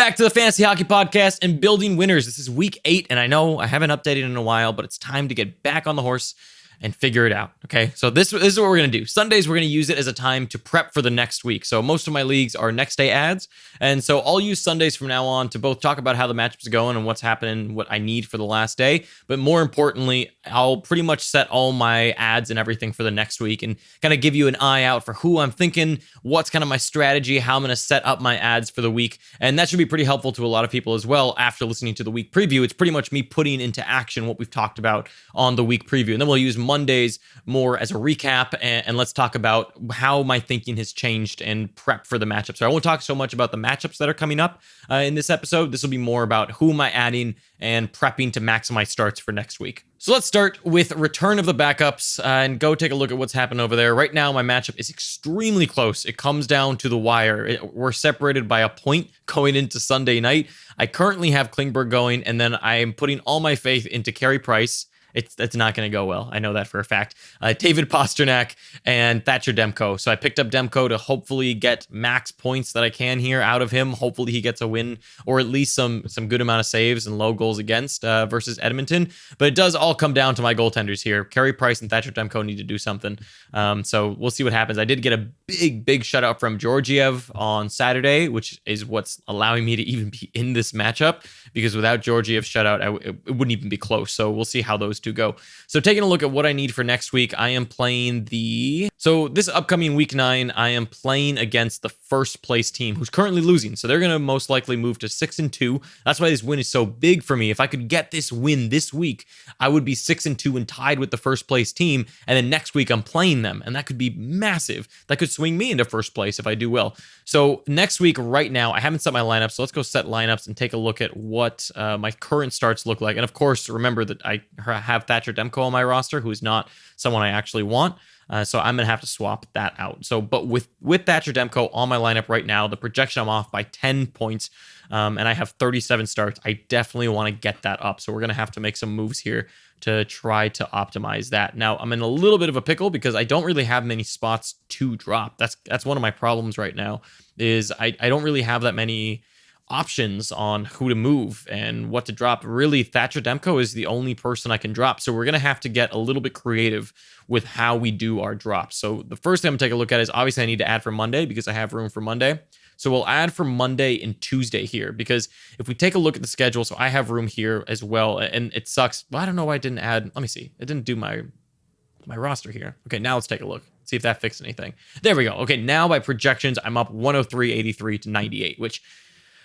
back to the Fantasy Hockey Podcast and Building Winners. This is week 8, and I know I haven't updated in a while, but it's time to get back on the horse and figure it out, okay? So this is what we're going to do. Sundays, we're going to use it as a time to prep for the next week. So most of my leagues are next day ads, and so I'll use Sundays from now on to both talk about how the matchups are going and what's happening, what I need for the last day, but more importantly, I'll pretty much set all my ads and everything for the next week and kind of give you an eye out for who I'm thinking, what's kind of my strategy, how I'm going to set up my ads for the week, and that should be pretty helpful to a lot of people as well after listening to the week preview. It's pretty much me putting into action what we've talked about on the week preview, and then we'll use Mondays more as a recap, and let's talk about how my thinking has changed and prep for the matchup. So I won't talk so much about the matchups that are coming up in this episode. This will be more about who am I adding and prepping to maximize starts for next week. So let's start with return of the backups and go take a look at what's happened over there. Right now, my matchup is extremely close. It comes down to the wire. We're separated by a point going into Sunday night. I currently have Klingberg going, and then I am putting all my faith into Carey Price. It's not going to go well. I know that for a fact. David Pastrnak and Thatcher Demko. So I picked up Demko to hopefully get max points that I can here out of him. Hopefully he gets a win or at least some good amount of saves and low goals against versus Edmonton. But it does all come down to my goaltenders here. Carey Price and Thatcher Demko need to do something. So we'll see what happens. I did get a big shutout from Georgiev on Saturday, which is what's allowing me to even be in this matchup, because without Georgiev's shutout, it wouldn't even be close. So we'll see how those two go. So taking a look at what I need for next week, I am playing so this upcoming week 9, I am playing against the first place team who's currently losing. So they're going to most likely move to 6-2. That's why this win is so big for me. If I could get this win this week, I would be 6-2 and tied with the first place team. And then next week I'm playing them, and that could be massive. That could swing me into first place if I do well. So next week, right now, I haven't set my lineup. So let's go set lineups and take a look at what my current starts look like. And of course, remember that I have Thatcher Demko on my roster, who is not someone I actually want. So I'm going to have to swap that out. So, but with Thatcher Demko on my lineup right now, the projection I'm off by 10 points, and I have 37 starts. I definitely want to get that up. So we're going to have to make some moves here to try to optimize that. Now, I'm in a little bit of a pickle because I don't really have many spots to drop. That's one of my problems right now, is I don't really have that many options on who to move and what to drop. Really, Thatcher Demko is the only person I can drop. So we're going to have to get a little bit creative with how we do our drops. So the first thing I'm going to take a look at is, obviously I need to add for Monday because I have room for Monday. So we'll add for Monday and Tuesday here, because if we take a look at the schedule, so I have room here as well, and it sucks. Well, I don't know why I didn't add. Let me see. It didn't do my roster here. Okay, now let's take a look. See if that fixed anything. There we go. Okay, now by projections, I'm up 103.83 to 98, which,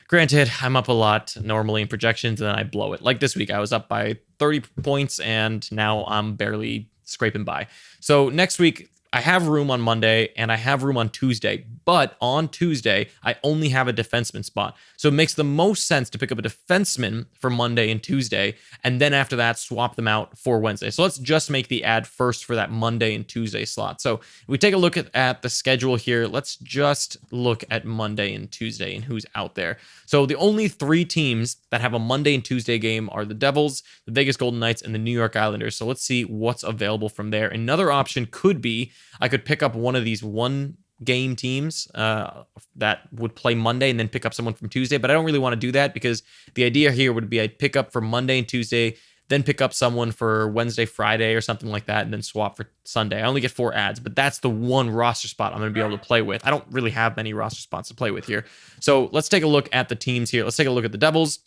granted, I'm up a lot normally in projections, and then I blow it. Like this week, I was up by 30 points, and now I'm barely scraping by. So next week, I have room on Monday, and I have room on Tuesday. But on Tuesday, I only have a defenseman spot. So it makes the most sense to pick up a defenseman for Monday and Tuesday, and then after that, swap them out for Wednesday. So let's just make the ad first for that Monday and Tuesday slot. So if we take a look at the schedule here, let's just look at Monday and Tuesday and who's out there. So the only 3 teams that have a Monday and Tuesday game are the Devils, the Vegas Golden Knights, and the New York Islanders. So let's see what's available from there. Another option could be I could pick up one of these one-game teams that would play Monday and then pick up someone from Tuesday, but I don't really want to do that, because the idea here would be I'd pick up for Monday and Tuesday, then pick up someone for Wednesday, Friday, or something like that, and then swap for Sunday. I only get 4 ads, but that's the one roster spot I'm going to be able to play with. I don't really have many roster spots to play with here. So let's take a look at the teams here. Let's take a look at the Devils,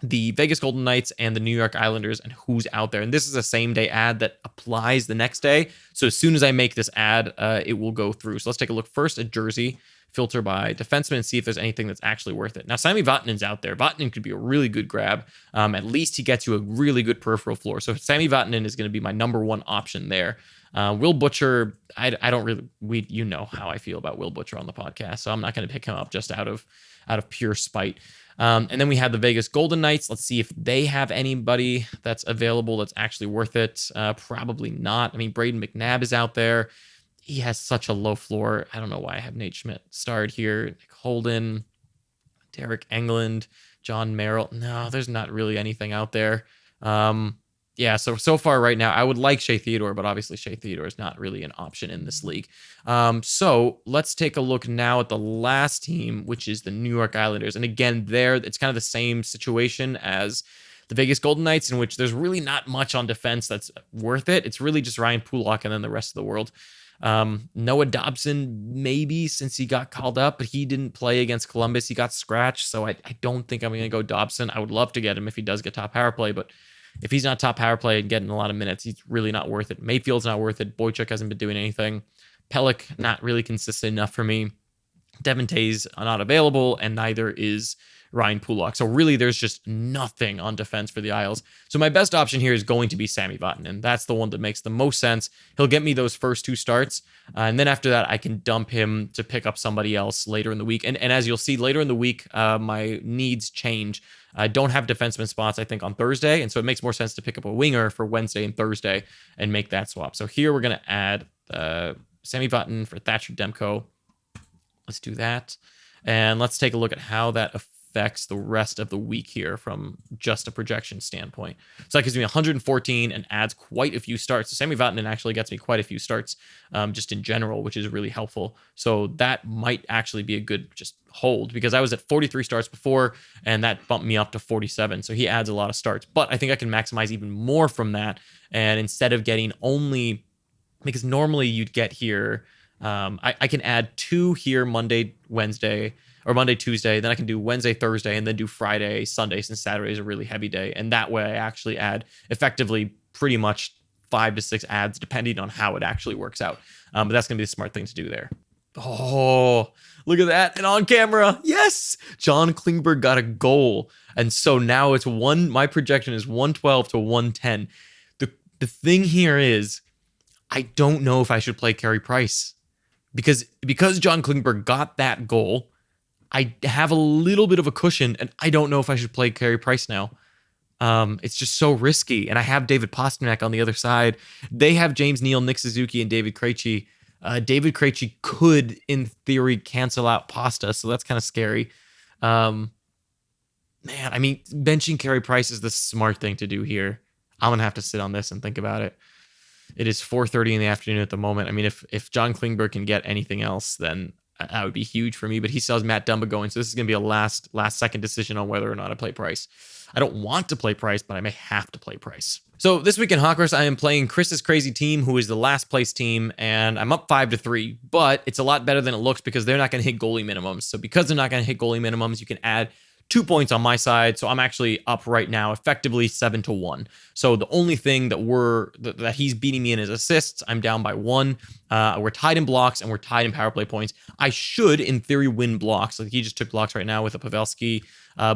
the Vegas Golden Knights, and the New York Islanders, and who's out there. And this is a same day ad that applies the next day. So as soon as I make this ad, it will go through. So let's take a look first at Jersey, filter by defenseman, and see if there's anything that's actually worth it. Now, Sami Vatanen's out there. Vatanen could be a really good grab. At least he gets you a really good peripheral floor. So Sami Vatanen is going to be my number 1 option there. Will Butcher, I don't really, you know how I feel about Will Butcher on the podcast, so I'm not going to pick him up just out of pure spite. And then we have the Vegas Golden Knights. Let's see if they have anybody that's available that's actually worth it. Probably not. I mean, Braden McNabb is out there. He has such a low floor. I don't know why I have Nate Schmidt starred here. Nick Holden, Derek Englund, John Merrill. No, there's not really anything out there. Yeah, so far right now, I would like Shea Theodore, but obviously Shea Theodore is not really an option in this league. So let's take a look now at the last team, which is the New York Islanders. And again, there it's kind of the same situation as the Vegas Golden Knights, in which there's really not much on defense that's worth it. It's really just Ryan Pulock and then the rest of the world. Noah Dobson, maybe, since he got called up, but he didn't play against Columbus. He got scratched, so I don't think I'm going to go Dobson. I would love to get him if he does get top power play, but if he's not top power play and getting a lot of minutes, he's really not worth it. Mayfield's not worth it. Boychuk hasn't been doing anything. Pelech, not really consistent enough for me. Devon Toews not available, and neither is Ryan Pulock. So really, there's just nothing on defense for the Isles. So my best option here is going to be Sami Vatanen. That's the one that makes the most sense. He'll get me those first 2 starts, and then after that, I can dump him to pick up somebody else later in the week. And as you'll see later in the week, my needs change. I don't have defenseman spots, I think, on Thursday, and so it makes more sense to pick up a winger for Wednesday and Thursday and make that swap. So here we're going to add Sami Vatanen for Thatcher Demko. Let's do that. And let's take a look at how that affects the rest of the week here from just a projection standpoint. So that gives me 114 and adds quite a few starts. So Sami Vatanen actually gets me quite a few starts just in general, which is really helpful. So that might actually be a good just hold, because I was at 43 starts before and that bumped me up to 47. So he adds a lot of starts, but I think I can maximize even more from that. And instead of getting only, because normally you'd get here, I can add 2 here Monday, Wednesday, or Monday, Tuesday. Then I can do Wednesday, Thursday, and then do Friday, Sunday, since Saturday is a really heavy day. And that way I actually add effectively pretty much 5 to 6 ads, depending on how it actually works out. But that's going to be the smart thing to do there. Oh, look at that. And on camera, yes, John Klingberg got a goal. And so now it's my projection is 112 to 110. The thing here is, I don't know if I should play Carey Price. Because John Klingberg got that goal, I have a little bit of a cushion, and I don't know if I should play Carey Price now. It's just so risky, and I have David Pastrnak on the other side. They have James Neal, Nick Suzuki, and David Krejci. David Krejci could, in theory, cancel out Pasta, so that's kind of scary. Man, I mean, benching Carey Price is the smart thing to do here. I'm going to have to sit on this and think about it. It is 4:30 in the afternoon at the moment. I mean, if John Klingberg can get anything else, then that would be huge for me. But he still has Matt Dumba going, so this is going to be a last second decision on whether or not I play Price. I don't want to play Price, but I may have to play Price. So this week in Hockrus, I am playing Chris's crazy team, who is the last place team, and I'm up 5-3. But it's a lot better than it looks because they're not going to hit goalie minimums. So because they're not going to hit goalie minimums, you can add 2 points on my side, so I'm actually up right now, effectively 7-1. So the only thing that he's beating me in is assists. I'm down by 1. We're tied in blocks and we're tied in power play points. I should, in theory, win blocks. Like he just took blocks right now with a Pavelski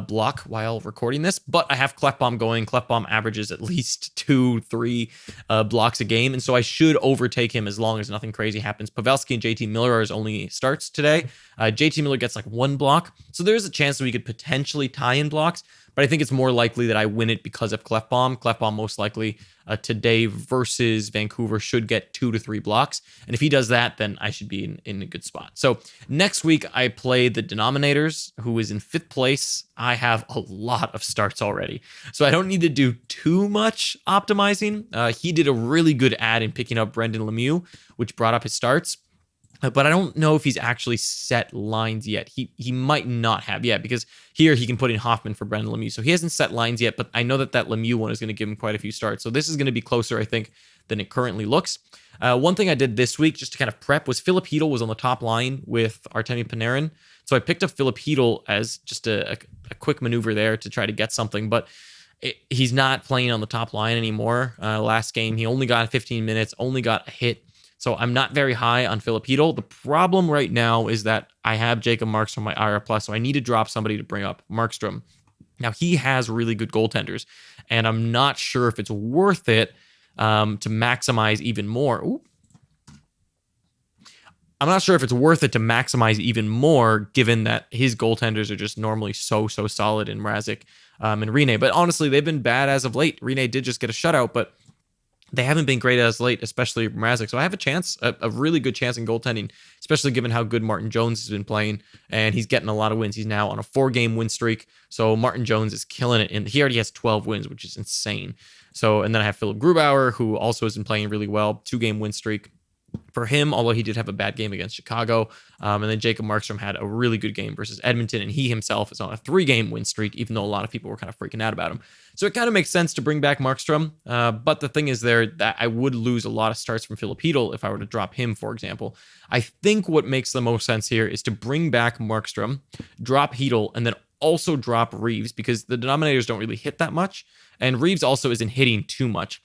block while recording this, but I have Klefbom going. Klefbom averages at least 2-3 blocks a game, and so I should overtake him as long as nothing crazy happens. Pavelski and JT Miller are his only starts today. JT Miller gets like 1 block, so there's a chance that we could potentially tie in blocks, but I think it's more likely that I win it because of Klefbom. Klefbom most likely today versus Vancouver should get 2 to 3 blocks. And if he does that, then I should be in a good spot. So next week, I play the Denominators, who is in 5th place. I have a lot of starts already, so I don't need to do too much optimizing. He did a really good ad in picking up Brendan Lemieux, which brought up his starts. But I don't know if he's actually set lines yet. He might not have yet, because here he can put in Hoffman for Brendan Lemieux. So he hasn't set lines yet, but I know that Lemieux one is going to give him quite a few starts. So this is going to be closer, I think, than it currently looks. One thing I did this week, just to kind of prep, was Filip Chytil was on the top line with Artemi Panarin. So I picked up Filip Chytil as just a quick maneuver there to try to get something, but he's not playing on the top line anymore. Last game, he only got 15 minutes, only got a hit. So I'm not very high on Filip Chytil. The problem right now is that I have Jacob Markstrom, my IR plus, so I need to drop somebody to bring up Markstrom. Now, he has really good goaltenders, and I'm not sure if it's worth it to maximize even more. Ooh. I'm not sure if it's worth it to maximize even more, given that his goaltenders are just normally so solid in Mrazek and Rinne. But honestly, they've been bad as of late. Rinne did just get a shutout, but they haven't been great as late, especially Mrazek. So I have a chance, a really good chance in goaltending, especially given how good Martin Jones has been playing, and he's getting a lot of wins. He's now on a 4-game win streak. So Martin Jones is killing it, and he already has 12 wins, which is insane. So, and then I have Philip Grubauer, who also has been playing really well, 2-game win streak for him, although he did have a bad game against Chicago. And then Jacob Markstrom had a really good game versus Edmonton, and he himself is on a 3-game win streak, even though a lot of people were kind of freaking out about him. So it kind of makes sense to bring back Markstrom. But the thing is there that I would lose a lot of starts from Filip Chytil if I were to drop him, for example. I think what makes the most sense here is to bring back Markstrom, drop Chytil, and then also drop Reeves, because the denominators don't really hit that much. And Reeves also isn't hitting too much.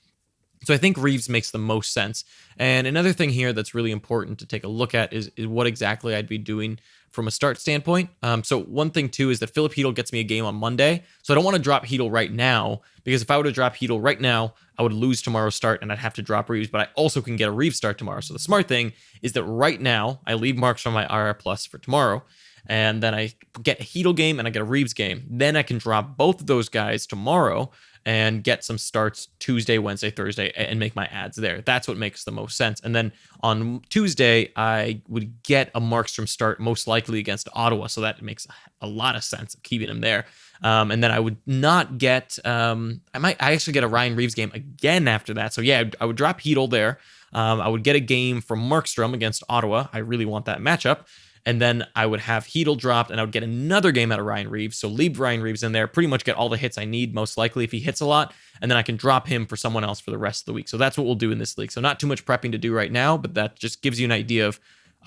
So I think Reeves makes the most sense. And another thing here that's really important to take a look at is what exactly I'd be doing from a start standpoint. So one thing too is that Filip Chytil gets me a game on Monday. So I don't want to drop Chytil right now, because if I were to drop Chytil right now, I would lose tomorrow's start and I'd have to drop Reeves, but I also can get a Reeves start tomorrow. So the smart thing is that right now I leave Markstrom my RR plus for tomorrow, and then I get a Chytil game and I get a Reeves game. Then I can drop both of those guys tomorrow and get some starts Tuesday, Wednesday, Thursday, and make my ads there. That's what makes the most sense. And then on Tuesday, I would get a Markstrom start, most likely against Ottawa. So that makes a lot of sense of keeping him there. And then I would not get, I actually get a Ryan Reeves game again after that. So yeah, I would drop Chytil there. I would get a game from Markstrom against Ottawa. I really want that matchup. And then I would have Chytil dropped, and I would get another game out of Ryan Reeves. So leave Ryan Reeves in there, pretty much get all the hits I need, most likely, if he hits a lot. And then I can drop him for someone else for the rest of the week. So that's what we'll do in this league. So not too much prepping to do right now, but that just gives you an idea of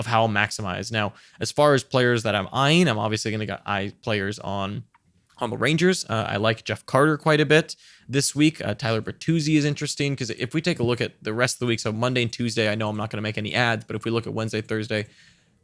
how I'll maximize. Now, as far as players that I'm eyeing, I'm obviously going to eye players on the Rangers. I like Jeff Carter quite a bit this week. Tyler Bertuzzi is interesting, because if we take a look at the rest of the week, so Monday and Tuesday, I know I'm not going to make any ads, but if we look at Wednesday, Thursday,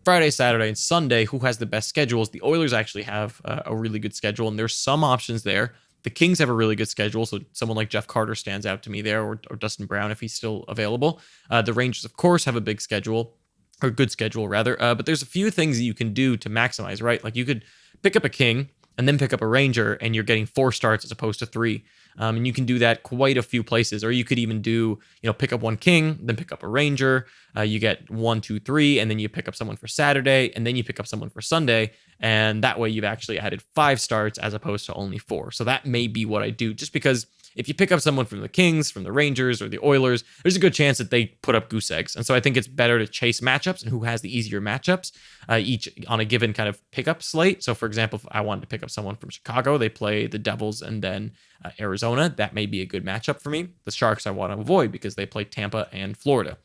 Friday, Saturday, and Sunday, who has the best schedules? The Oilers actually have a really good schedule, and there's some options there. The Kings have a really good schedule, so someone like Jeff Carter stands out to me there, or Dustin Brown if he's still available. The Rangers, of course, have a big schedule, or good schedule, rather. But there's a few things that you can do to maximize, right? Like you could pick up a King and then pick up a Ranger, and you're getting 4 starts as opposed to 3. And you can do that quite a few places. Or you could even do, pick up 1 King, then pick up a Ranger. You get 1, 2, 3, and then you pick up someone for Saturday, and then you pick up someone for Sunday. And that way you've actually added 5 starts as opposed to only 4. So that may be what I do, just because if you pick up someone from the Kings, from the Rangers, or the Oilers, there's a good chance that they put up goose eggs. And so I think it's better to chase matchups and who has the easier matchups each on a given kind of pickup slate. So for example, if I wanted to pick up someone from Chicago, they play the Devils and then Arizona. That may be a good matchup for me. The Sharks I want to avoid because they play Tampa and Florida.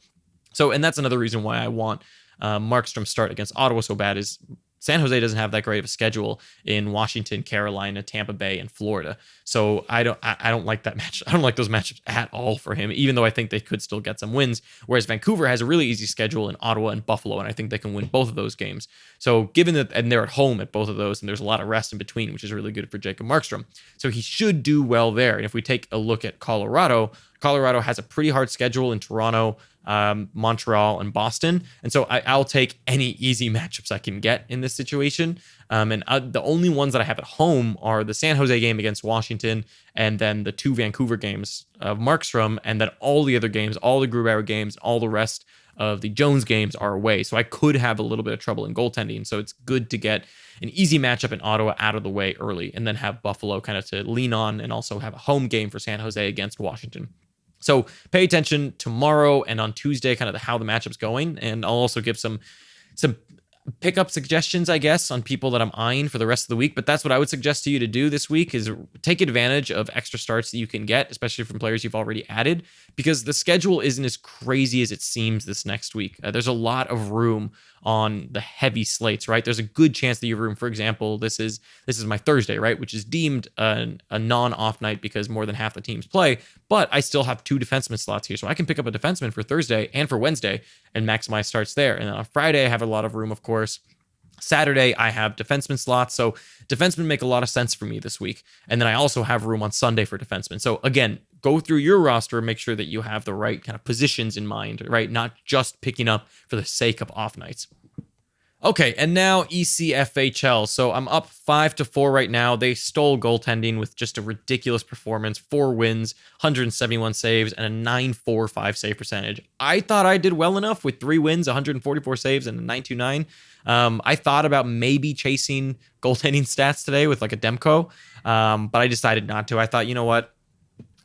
So, and that's another reason why I want Markstrom start against Ottawa so bad, is San Jose doesn't have that great of a schedule in Washington, Carolina, Tampa Bay, and Florida. So I don't like that match. I don't like those matchups at all for him, even though I think they could still get some wins. Whereas Vancouver has a really easy schedule in Ottawa and Buffalo, and I think they can win both of those games. So given that, and they're at home at both of those, and there's a lot of rest in between, which is really good for Jacob Markstrom. So he should do well there. And if we take a look at Colorado has a pretty hard schedule in Toronto, Montreal, and Boston. And so I'll take any easy matchups I can get in this situation. And the only ones that I have at home are the San Jose game against Washington, and then the 2 Vancouver games of Markstrom, and then all the other games, all the Grubauer games, all the rest of the Jones games are away. So I could have a little bit of trouble in goaltending. So it's good to get an easy matchup in Ottawa out of the way early, and then have Buffalo kind of to lean on, and also have a home game for San Jose against Washington. So pay attention tomorrow and on Tuesday, kind of how the matchup's going. And I'll also give some pickup suggestions, I guess, on people that I'm eyeing for the rest of the week. But that's what I would suggest to you to do this week, is take advantage of extra starts that you can get, especially from players you've already added, because the schedule isn't as crazy as it seems this next week. There's a lot of room on the heavy slates, right? There's a good chance that you have room. For example, this is my Thursday, right, which is deemed a non-off night because more than half the teams play, but I still have 2 defenseman slots here, so I can pick up a defenseman for Thursday and for Wednesday and maximize starts there. And then on Friday, I have a lot of room, of course. Saturday, I have defenseman slots, so defensemen make a lot of sense for me this week. And then I also have room on Sunday for defensemen. So again, go through your roster and make sure that you have the right kind of positions in mind, right? Not just picking up for the sake of off nights. Okay, and now ECFHL. So I'm up 5-4 right now. They stole goaltending with just a ridiculous performance. 4 wins, 171 saves, and a 945 save percentage. I thought I did well enough with 3 wins, 144 saves, and a 929. I thought about maybe chasing goaltending stats today with like a Demko, but I decided not to. I thought, you know what?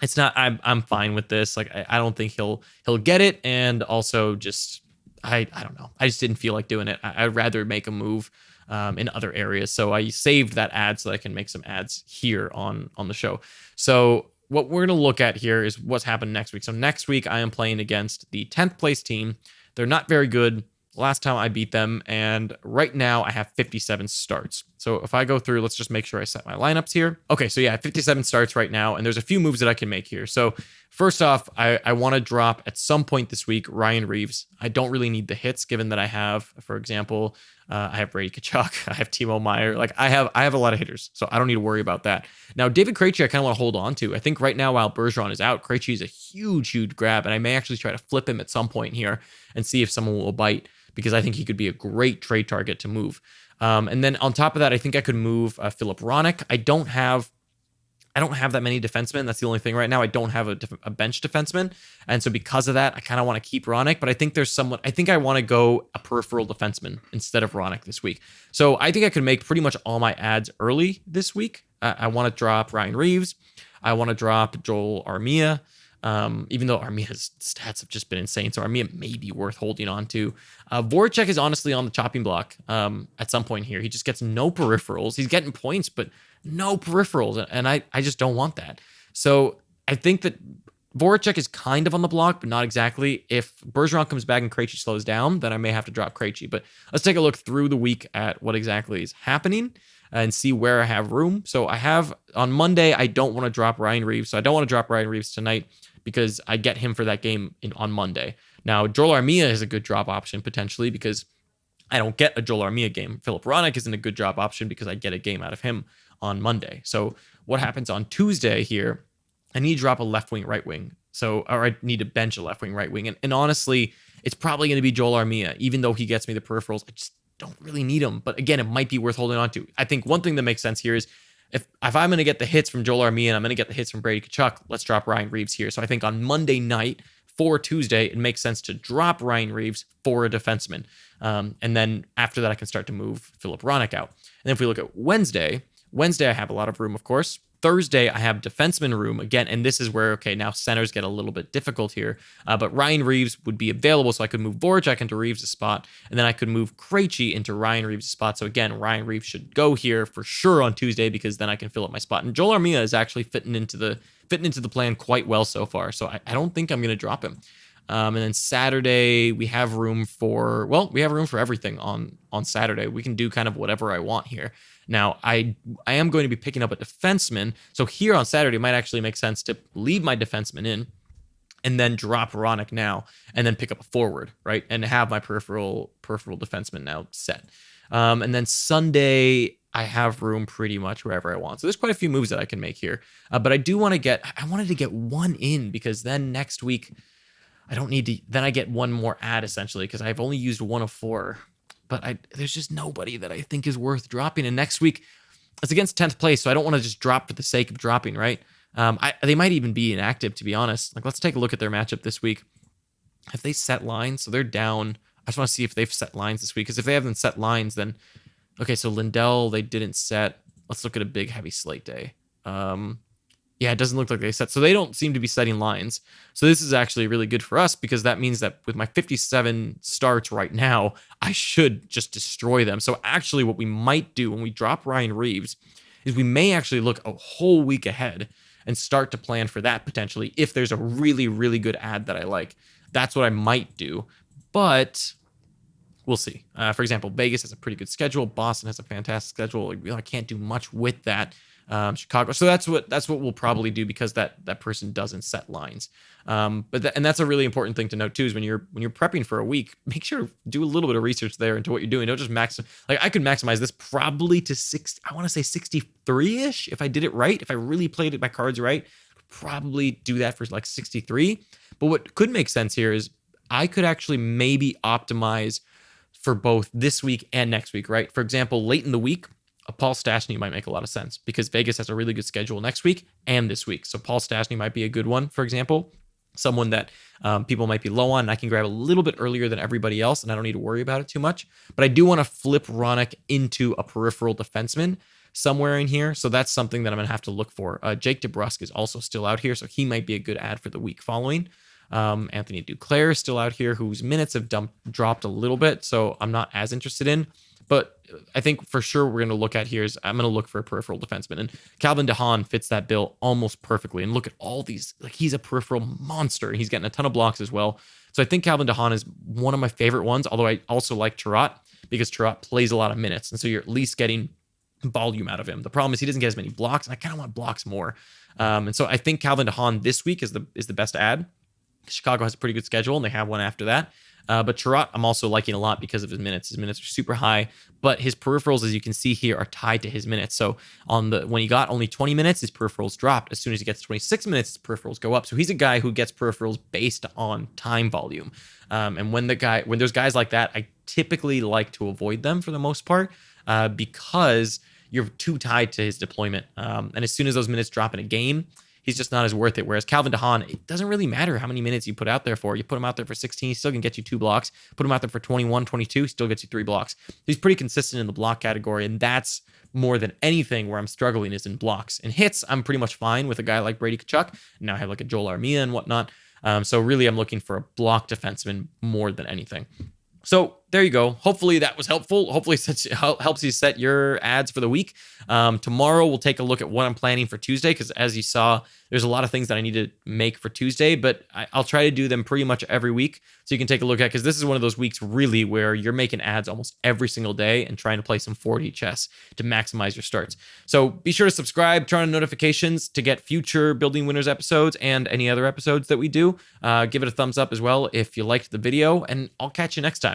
It's not. I'm fine with this. Like I don't think he'll get it, and also just I don't know. I just didn't feel like doing it. I'd rather make a move in other areas. So I saved that ad so that I can make some ads here on the show. So what we're going to look at here is what's happened next week. So next week I am playing against the 10th place team. They're not very good. Last time I beat them, and right now I have 57 starts. So if I go through, let's just make sure I set my lineups here. Okay, so yeah, I have 57 starts right now, and there's a few moves that I can make here. So first off, I want to drop at some point this week Ryan Reeves. I don't really need the hits, given that I have, for example, I have Brady Tkachuk, I have Timo Meier. Like I have a lot of hitters, so I don't need to worry about that. Now, David Krejci, I kind of want to hold on to. I think right now, while Bergeron is out, Krejci is a huge grab, and I may actually try to flip him at some point here and see if someone will bite, because I think he could be a great trade target to move. And then on top of that, I think I could move Philip Ronik. I don't have that many defensemen. That's the only thing right now. I don't have a bench defenseman. And so because of that, I kind of want to keep Ronik, but I think I think I want to go a peripheral defenseman instead of Ronik this week. So I think I could make pretty much all my ads early this week. I want to drop Ryan Reeves. I want to drop Joel Armia. Even though Armia's stats have just been insane, so Armia may be worth holding on to. Voracek is honestly on the chopping block at some point here. He just gets no peripherals. He's getting points, but no peripherals, and I just don't want that. So I think that Voracek is kind of on the block, but not exactly. If Bergeron comes back and Krejci slows down, then I may have to drop Krejci. But let's take a look through the week at what exactly is happening and see where I have room. So I have, on Monday, I don't want to drop Ryan Reeves, so I don't want to drop Ryan Reeves tonight, because I get him for that game on Monday. Now, Joel Armia is a good drop option potentially because I don't get a Joel Armia game. Philip Ronik isn't a good drop option because I get a game out of him on Monday. So what happens on Tuesday here, I need to drop a left wing, right wing. Or I need to bench a left wing, right wing. And honestly, it's probably going to be Joel Armia, even though he gets me the peripherals. I just don't really need him. But again, it might be worth holding on to. I think one thing that makes sense here is if I'm going to get the hits from Joel Armia and I'm going to get the hits from Brady Tkachuk, let's drop Ryan Reeves here. So I think on Monday night for Tuesday, it makes sense to drop Ryan Reeves for a defenseman. And then after that, I can start to move Philip Ronik out. And if we look at Wednesday, I have a lot of room, of course. Thursday, I have defenseman room again, and this is where, okay, now centers get a little bit difficult here, but Ryan Reeves would be available, so I could move Voracek into Reeves' spot, and then I could move Krejci into Ryan Reeves' spot. So again, Ryan Reeves should go here for sure on Tuesday, because then I can fill up my spot. And Joel Armia is actually fitting into the plan quite well so far, so I don't think I'm going to drop him. And then Saturday, we have room for everything on Saturday. We can do kind of whatever I want here. Now, I am going to be picking up a defenseman. So here on Saturday, it might actually make sense to leave my defenseman in and then drop Ronik now and then pick up a forward, right? And have my peripheral defenseman now set. And then Sunday, I have room pretty much wherever I want. So there's quite a few moves that I can make here. But I wanted to get one in, because then next week, I don't need to, then I get one more ad essentially, because I've only used 1 of 4. But there's just nobody that I think is worth dropping. And next week, it's against 10th place, so I don't want to just drop for the sake of dropping, right? They might even be inactive, to be honest. Like, let's take a look at their matchup this week. Have they set lines? So they're down. I just want to see if they've set lines this week, because if they haven't set lines, then... Okay, so Lindell, they didn't set. Let's look at a big, heavy slate day. Yeah, it doesn't look like they set. So they don't seem to be setting lines. So this is actually really good for us, because that means that with my 57 starts right now, I should just destroy them. So actually what we might do when we drop Ryan Reeves is we may actually look a whole week ahead and start to plan for that potentially, if there's a really, really good ad that I like. That's what I might do. But we'll see. For example, Vegas has a pretty good schedule. Boston has a fantastic schedule. I can't do much with that. Chicago. So that's what we'll probably do, because that person doesn't set lines. And that's a really important thing to note too, is when you're prepping for a week, make sure do a little bit of research there into what you're doing. Don't just I could maximize this probably to 60. I want to say 63-ish if I did it right. If I really played it my cards right, probably do that for like 63. But what could make sense here is I could actually maybe optimize for both this week and next week, right? For example, late in the week, a Paul Stastny might make a lot of sense because Vegas has a really good schedule next week and this week. So Paul Stastny might be a good one, for example, someone that people might be low on, and I can grab a little bit earlier than everybody else, and I don't need to worry about it too much. But I do want to flip Ronick into a peripheral defenseman somewhere in here. So that's something that I'm going to have to look for. Jake DeBrusk is also still out here, so he might be a good ad for the week following. Anthony Duclair is still out here, whose minutes have dropped a little bit, so I'm not as interested in. But I think for sure we're going to look at here is I'm going to look for a peripheral defenseman. And Calvin DeHaan fits that bill almost perfectly. And look at all these, like he's a peripheral monster. And he's getting a ton of blocks as well. So I think Calvin DeHaan is one of my favorite ones, although I also like Turot because Turot plays a lot of minutes. And so you're at least getting volume out of him. The problem is he doesn't get as many blocks, and I kind of want blocks more. And so I think Calvin DeHaan this week is the best ad. Chicago has a pretty good schedule, and they have one after that. But Turot, I'm also liking a lot because of his minutes. His minutes are super high, but his peripherals, as you can see here, are tied to his minutes. So when he got only 20 minutes, his peripherals dropped. As soon as he gets 26 minutes, his peripherals go up. So he's a guy who gets peripherals based on time volume. And when there's guys like that, I typically like to avoid them for the most part because you're too tied to his deployment. And as soon as those minutes drop in a game, he's just not as worth it. Whereas Calvin DeHaan, it doesn't really matter how many minutes you put out there for. You put him out there for 16, he still can get you 2 blocks. Put him out there for 21, 22, he still gets you 3 blocks. He's pretty consistent in the block category, and that's more than anything where I'm struggling is in blocks. In hits, I'm pretty much fine with a guy like Brady Tkachuk. Now I have like a Joel Armia and whatnot. So really, I'm looking for a block defenseman more than anything. So there you go. Hopefully that was helpful. Hopefully it helps you set your ads for the week. Tomorrow we'll take a look at what I'm planning for Tuesday because as you saw, there's a lot of things that I need to make for Tuesday, but I'll try to do them pretty much every week so you can take a look at because this is one of those weeks really where you're making ads almost every single day and trying to play some 4D chess to maximize your starts. So be sure to subscribe, turn on notifications to get future Building Winners episodes and any other episodes that we do. Give it a thumbs up as well if you liked the video, and I'll catch you next time.